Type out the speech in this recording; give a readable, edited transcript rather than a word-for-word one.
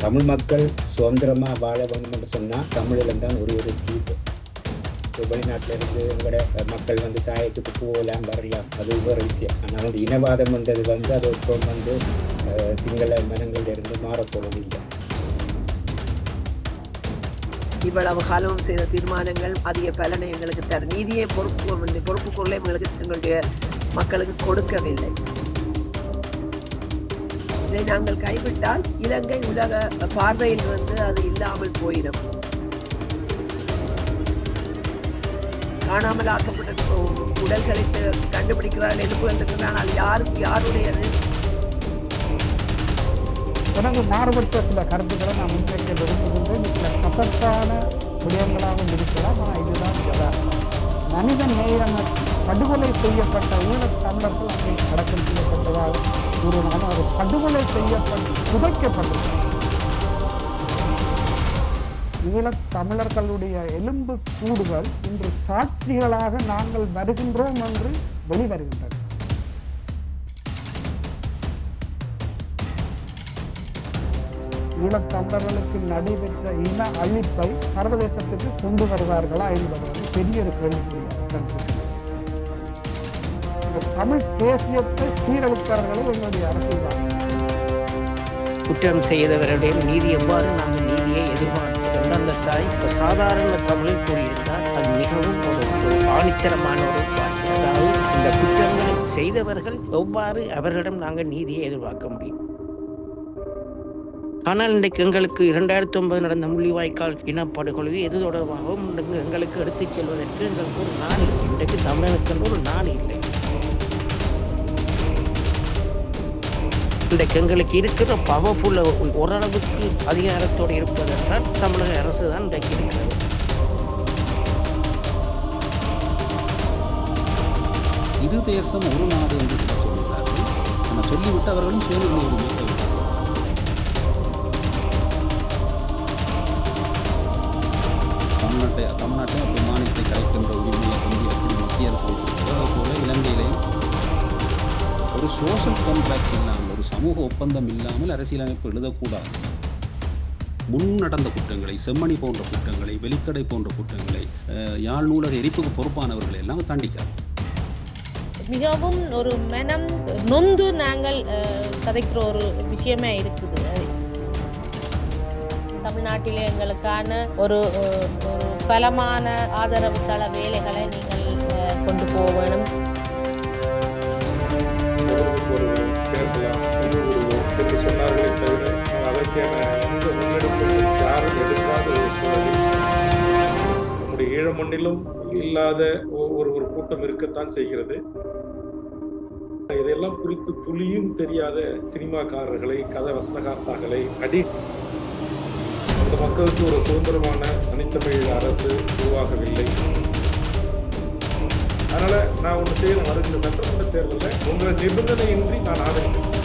தமிழ் மக்கள் சுதந்திரமாக வாழ வேண்டும் என்று சொன்னால் தமிழில் தான் ஒரு தீர்வு. வெளிநாட்டிலிருந்து எங்களோட மக்கள் தாயத்துக்கு போகலாம் வரலாம், அது ஒரு விஷயம். ஆனால் இனவாதம் என்றது அது இப்போ சிங்கள மனங்களிலிருந்து மாறப்போவதில்லை. இவ்வளவு காலம் செய்த தீர்மானங்கள் அதிக பலனை எங்களுக்கு தரும். நீதியை பொறுப்புக்குள்ளே எங்களுடைய மக்களுக்கு கொடுக்கவில்லை. இதை நாங்கள் கைவிட்டால் இலங்கை உலக பார்வையில் அது இல்லாமல் போயிடும். காணாமல் ஆக்கப்பட்ட உடல்களை கண்டுபிடிக்கிறார்கள், எலும்புகள் இருக்கிறான், அது யாருடையது? எனக்கு மாறுபட்ட சில கருத்துக்களை நான் முன்வைக்க விரும்புகின்றேன். சில கசப்பான விடயங்களாகவும் இருக்கலாம். ஆனால் இதுதான் மனித நேயம் படுகொலை செய்யப்பட்ட ஈழத் தமிழர்கள் அங்கே அடக்கம் செய்யப்பட்டதாக கூறினாலும் அது படுகொலை செய்யப்பட்டு புதைக்கப்பட்டது. ஈழத் தமிழர்களுடைய எலும்பு கூடுகள் இன்று சாட்சிகளாக நாங்கள் வருகின்றோம் என்று வெளிவருகின்றன. ஈழத்தமிழர்களுக்கு நடைபெற்ற இன அழிப்பை சர்வதேசத்துக்கு கொண்டு வருவார்களா என்பது பெரிய ஒரு கேள்விக்குரிய. தமிழ் தேசியத்தை சீரழிப்பவர்களும் எங்களுடைய அரசியல். குற்றம் செய்தவருடைய நீதி எவ்வாறு நாங்கள் நீதியை எதிர்பார்க்கிறோம் அந்த தாய் இப்போ சாதாரண தமிழில் கூறியிருந்தால் அது மிகவும் ஒரு ஆணித்தரமான ஒரு வார்த்தை. அதாவது இந்த குற்றங்களை செய்தவர்கள் எவ்வாறு அவர்களிடம் நாங்கள் நீதியை எதிர்பார்க்க முடியும்? ஆனால் இன்றைக்கு எங்களுக்கு 2009 நடந்த முள்ளிவாய்க்கால் இனப்படுகொலை எது தொடர்பாகவும் எங்களுக்கு எடுத்துச் செல்வதற்கு எங்களுக்கு ஒரு நாடு இல்லை. இன்றைக்கு தமிழனுக்கு ஒரு நாடு இல்லை. இன்றைக்கு எங்களுக்கு இருக்கிற பவர்ஃபுல் ஓரளவுக்கு அதிகாரத்தோடு இருப்பதென்றால் தமிழக அரசு தான் இன்றைக்கு இருக்கிறது. இரு தேசம் ஒரு நாடு என்று சொல்கிறார்கள். ஆனால் சொல்லிவிட்டு அவர்களும் சுயநிர்ணய உரிமை தமிழ்நாட்டை அப்படி மாநிலத்தை கலைக்கின்ற உரிமையை மத்திய அரசு வைத்திருக்கிறது. அதே போல இலங்கையிலேயும் ஒரு சோஷியல் கான்ட்ராக்ட் இல்லாமல், ஒரு சமூக ஒப்பந்தம் இல்லாமல் அரசியலமைப்பு எழுதக்கூடாது. முன் நடந்த குற்றங்களை, செம்மணி போன்ற குற்றங்களை, வெலிக்கடை போன்ற குற்றங்களை, யாழ் நூலக எரிப்புக்கு பொறுப்பானவர்களை எல்லாம் தண்டிக்காது. மிகவும் ஒரு மனம் நொந்து நாங்கள் கதைக்கிற ஒரு விஷயமே இருக்குது. தமிழ்நாட்டிலே எங்களுக்கான ஒரு பலமான ஆதரவு தள வேலைகளை நீங்கள் கொண்டு போக வேணும். சொன்னார்களே தவிர அதற்கான நம்முடைய ஈழ மண்ணிலும் இல்லாத ஒரு கூட்டம் இருக்கத்தான் செய்கிறது. இதெல்லாம் குறித்து துளியும் தெரியாத சினிமாக்காரர்களை, கதை வசனகார்த்தாக்களை அந்த மக்களுக்கு ஒரு சுதந்திரமான தனித்தமிழ் அரசு உருவாகவில்லை. அதனால நான் ஒன்று செய்யணும், வருகின்ற சட்டமன்ற தேர்தலில் உங்களை நிபந்தனையின்றி நான் ஆதரிக்கிறேன்.